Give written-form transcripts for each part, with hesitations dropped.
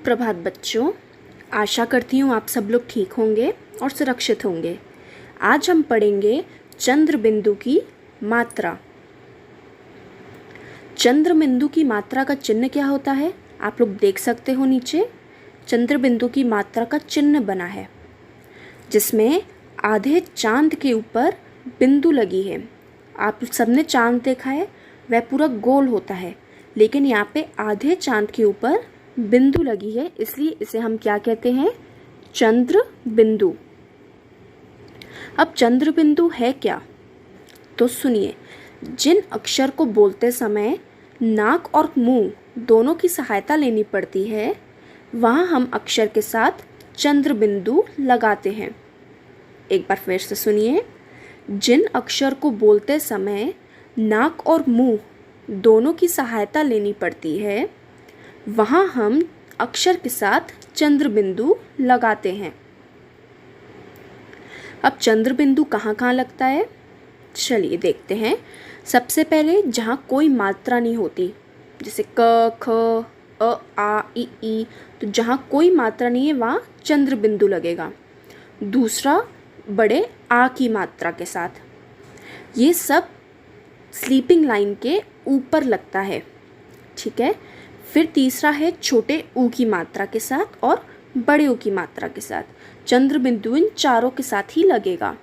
सुप्रभात बच्चों, आशा करती हूँ आप सब लोग ठीक होंगे और सुरक्षित होंगे। आज हम पढ़ेंगे चंद्र बिंदु की मात्रा। चंद्र बिंदु की मात्रा का चिन्ह क्या होता है? आप लोग देख सकते हो नीचे चंद्र बिंदु की मात्रा का चिन्ह बना है, जिसमें आधे चांद के ऊपर बिंदु लगी है। आप सबने चांद देखा है, वह पूरा गोल होता है, लेकिन यहाँ पे आधे चांद के ऊपर बिंदु लगी है, इसलिए इसे हम क्या कहते हैं? चंद्र बिंदु। अब चंद्र बिंदु है क्या? तो सुनिए, जिन अक्षर को बोलते समय नाक और मुंह दोनों की सहायता लेनी पड़ती है, वहाँ हम अक्षर के साथ चंद्र बिंदु लगाते हैं। एक बार फिर से सुनिए, जिन अक्षर को बोलते समय नाक और मुंह दोनों की सहायता लेनी पड़ती है, वहाँ हम अक्षर के साथ चंद्र बिंदु लगाते हैं। अब चंद्र बिंदु कहाँ कहाँ लगता है, चलिए देखते हैं। सबसे पहले जहाँ कोई मात्रा नहीं होती, जैसे क, ख, अ, आ, ई, तो जहाँ कोई मात्रा नहीं है वहाँ चंद्र बिंदु लगेगा। दूसरा, बड़े आ की मात्रा के साथ। ये सब स्लीपिंग लाइन के ऊपर लगता है, ठीक है। फिर तीसरा है छोटे ऊ की मात्रा के साथ और बड़े ऊ की मात्रा के साथ। चंद्र बिंदु इन चारों के साथ ही लगेगा।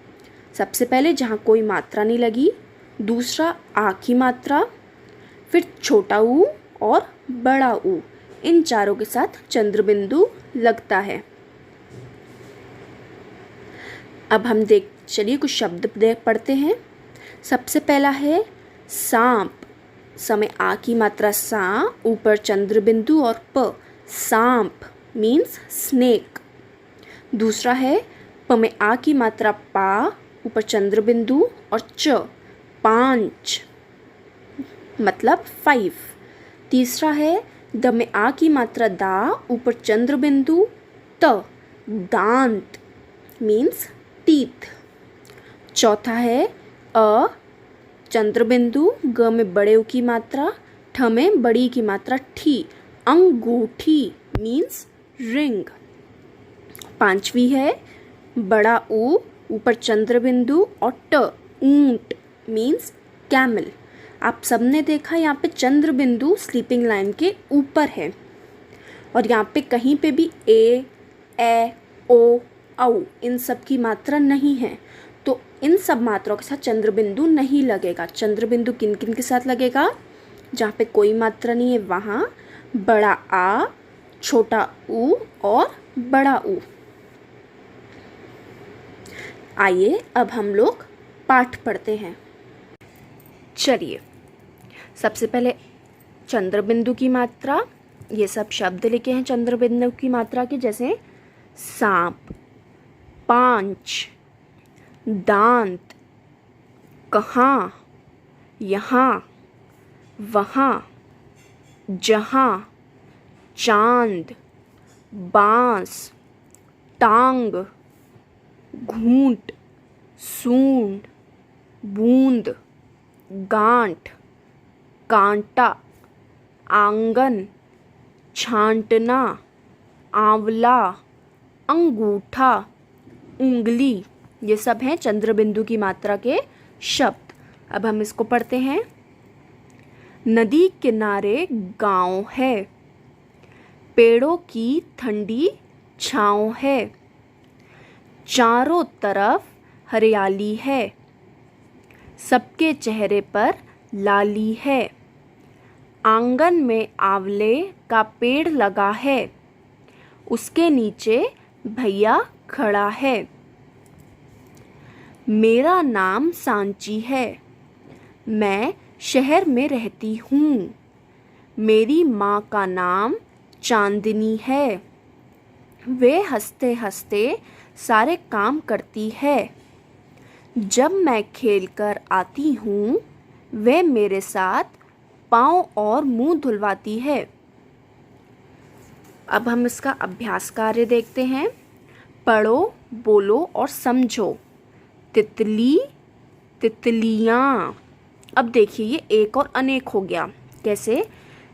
सबसे पहले जहाँ कोई मात्रा नहीं लगी, दूसरा आ की मात्रा, फिर छोटा ऊ और बड़ा ऊ, इन चारों के साथ चंद्र बिंदु लगता है। अब हम चलिए कुछ शब्द पढ़ते हैं। सबसे पहला है सांप। समय आ की मात्रा सा, ऊपर चंद्र बिंदु और प, सांप मीन्स स्नेक। दूसरा है प में आ की मात्रा पा, ऊपर चंद्र बिंदु और च, पांच मतलब 5। तीसरा है द में आ की मात्रा दा, ऊपर चंद्र बिंदु, त, दांत मीन्स टीथ। चौथा है अ, चंद्र बिंदु, ग में बड़े ऊ की मात्रा, ठ में बड़ी की मात्रा ठी, अंगूठी मीन्स रिंग। पांचवी है बड़ा ऊ, ऊपर चंद्र बिंदु और ट, ऊंट मीन्स कैमल। आप सबने देखा यहाँ पे चंद्र बिंदु स्लीपिंग लाइन के ऊपर है, और यहाँ पे कहीं पे भी ए, ओ, औ इन सब की मात्रा नहीं है, तो इन सब मात्राओं के साथ चंद्र बिंदु नहीं लगेगा। चंद्र बिंदु किन किन के साथ लगेगा? जहाँ पे कोई मात्रा नहीं है वहाँ बड़ा आ, छोटा ऊ और बड़ा ऊ। आइए अब हम लोग पाठ पढ़ते हैं। चलिए, सबसे पहले चंद्र बिंदु की मात्रा। ये सब शब्द लिखे हैं चंद्र बिंदु की मात्रा के, जैसे सांप, पांच, दांत, कहाँ, यहाँ, वहाँ, जहाँ, चांद, बांस, टांग, घूंट, सूंड, बूंद, गांठ, कांटा, आंगन, छांटना, आंवला, अंगूठा, उंगली। ये सब हैं चंद्र बिंदु की मात्रा के शब्द। अब हम इसको पढ़ते हैं। नदी किनारे गांव है, पेड़ों की ठंडी छांव है, चारों तरफ हरियाली है, सबके चेहरे पर लाली है, आंगन में आंवले का पेड़ लगा है, उसके नीचे भैया खड़ा है, मेरा नाम सांची है, मैं शहर में रहती हूँ, मेरी माँ का नाम चांदनी है, वे हंसते हंसते सारे काम करती है, जब मैं खेलकर आती हूँ वे मेरे साथ पाँव और मुंह धुलवाती है। अब हम इसका अभ्यास कार्य देखते हैं। पढ़ो, बोलो और समझो। तितली, तितलियाँ। अब देखिए ये एक और अनेक हो गया। कैसे?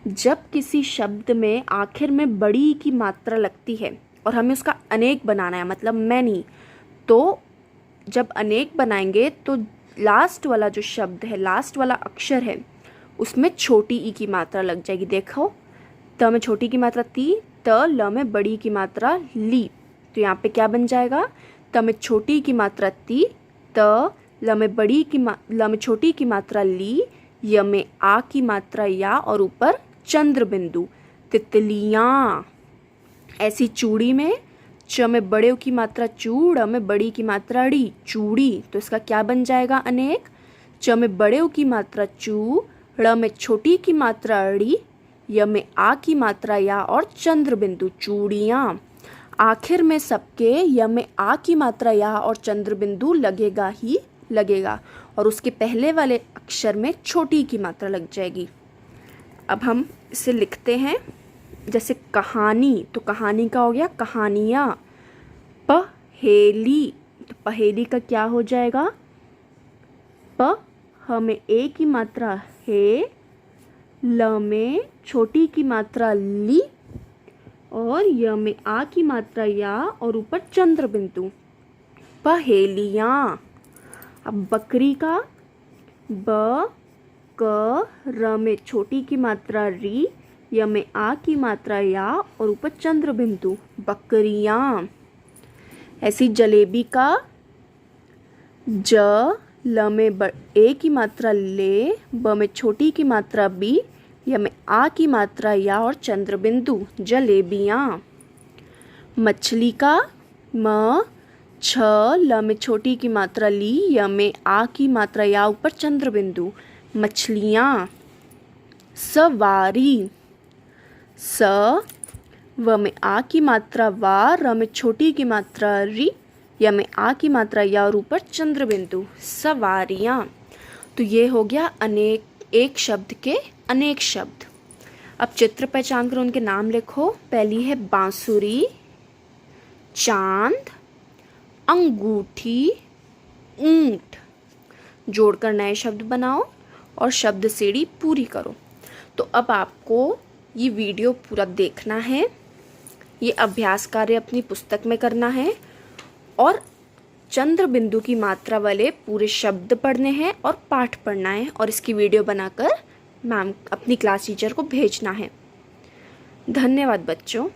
जब किसी शब्द में आखिर में बड़ी की मात्रा लगती है और हमें उसका अनेक बनाना है, मतलब मैनी, तो जब अनेक बनाएंगे तो लास्ट वाला जो शब्द है, लास्ट वाला अक्षर है, उसमें छोटी ई की मात्रा लग जाएगी। देखो, त में छोटी की मात्रा ती, त ल में बड़ी की मात्रा ली, तो यहाँ पे क्या बन जाएगा? त में छोटी की मात्रा ती, त ल में छोटी की मात्रा ली, य में आ की मात्रा या और ऊपर चंद्र बिंदु, तितलियाँ। ऐसी चूड़ी में च में बड़े की मात्रा चू, ड़ में बड़ी की मात्रा ड़ी, चूड़ी, तो इसका क्या बन जाएगा अनेक? च में बड़े की मात्रा चू, ड़ में छोटी की मात्रा ड़ी, य में आ की मात्रा या और चंद्र बिंदु, चूड़ियाँ। आखिर में सबके य में आ की मात्रा या और चंद्र बिंदु लगेगा ही लगेगा, और उसके पहले वाले अक्षर में छोटी की मात्रा लग जाएगी। अब हम इसे लिखते हैं, जैसे कहानी, तो कहानी का हो गया कहानियाँ। पहेली, तो पहेली का क्या हो जाएगा? प ह में ए की मात्रा हे, ल में छोटी की मात्रा ली, और य में आ की मात्रा या और ऊपर चंद्र बिंदु, पहेलियाँ। अब बकरी का ब क र में छोटी की मात्रा री, य में आ की मात्रा या और ऊपर चंद्र बिंदु, बकरियाँ। ऐसी जलेबी का ज ल में ए की मात्रा ले, ब में छोटी की मात्रा बी, य में आ की मात्रा या और चंद्र बिंदु, जलेबियाँ। मछली का म छ ल में छोटी की मात्रा ली, य में आ की मात्रा या ऊपर चंद्र बिंदु, मछलियाँ। सवारी, स व में आ की मात्रा वा, र में छोटी की मात्रा री, य में आ की मात्रा या और ऊपर चंद्र बिंदु, सवारियाँ। तो ये हो गया अनेक, एक शब्द के अनेक शब्द। अब चित्र पहचान कर उनके नाम लिखो। पहली है बांसुरी, चांद, अंगूठी, ऊंट। जोड़कर नए शब्द बनाओ और शब्द सीढ़ी पूरी करो। तो अब आपको ये वीडियो पूरा देखना है, ये अभ्यास कार्य अपनी पुस्तक में करना है, और चंद्र बिंदु की मात्रा वाले पूरे शब्द पढ़ने हैं और पाठ पढ़ना है, और इसकी वीडियो बनाकर मैम अपनी क्लास टीचर को भेजना है। धन्यवाद बच्चों।